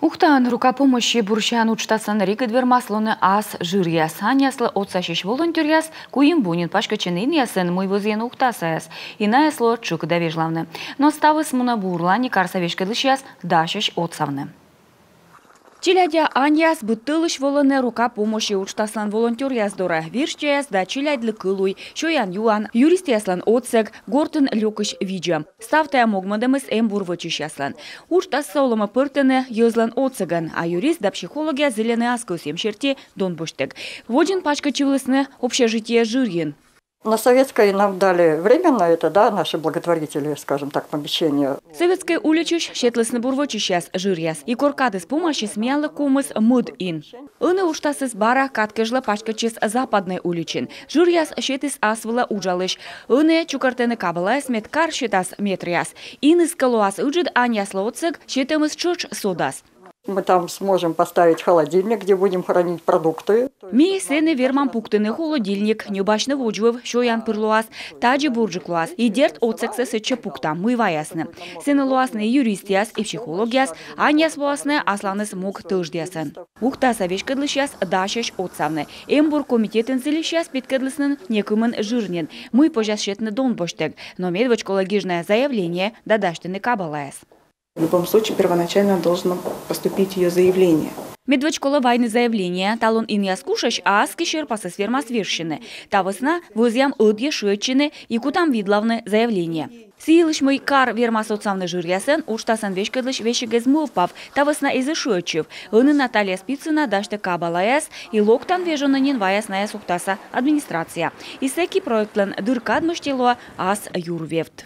Ухтан рука помощи бурщан учтасан рикет вермаслоны ас жиряс. Аняслы отсашиш волонтеряс, куим бунин пашкаченин ясен мой возен ухтасаяс. Инаесло чук давежлавны. Но ставы смуна бурлани карсавешка дышяс дашиш отсавны. Чилядя Аньяс бутылыш волоны рука помощи учтаслан волонтер яздора. Виршчаяс да чилядлы кылуй, шоян юан, юрист яслан отсег, гортын лёкыш виджа. Ставтая могмадамыс эмбурвачиш яслан. Учтас солома пыртыны йозлан отсеган, а юрист да психология зеленый аскосем черте дон буштег. Воджин пачкачивлысны общежитие жирьен. На советской нам дали временно это, да, наши благотворители, скажем так, помещение. Советской уличиш щетлысны бурвочищас жирьяс. И коркады с помощи смело кумыс муд-ин. Ыны уштасыс бара каткежла пачкачис западной уличин. Жирьяс щетыс асвала уджалыш. Ыны чукартены кабалайс меткар щетас метрияс. Ины скалуас уджид аньяс лоцег щетемыс чуч содас. Мы там сможем поставить холодильник, где будем хранить продукты. Ми сены верман пуктыны холодильник, нюбашны воджвыв, шоян пырлуас, таджи бурджик луас, и дерт отсексы сыча пукта, мыва ясны. Сены луасны юристияс и психологияс, аняс луасны асланыс мук тылждясын. Ухта савешкадлышяс дашеш отсавны. Эмбур комитетын зелищас петкадлыснын некымын жирнен. Мы пожасшетны дон боштег, но медвочкологижное заявление дадаштыны кабалаяс. В любом случае, первоначально должно поступить ее заявление. Медвочкола войны заявление, талон ин яскушаш, а аскишер пасас верма свершины. Та весна возьям одье шуечины и кутам видлавны заявление. Сиилыш мой кар верма соцавны жирясен, уштасан вешкадлыш вешегез мылпав, та весна изы шуечев. Ыны Наталья Спицына дашты кабалаяс и локтан вежонанин ваясная сухтаса администрация. Исеки проектлен дыркадмыштело ас юрвевт.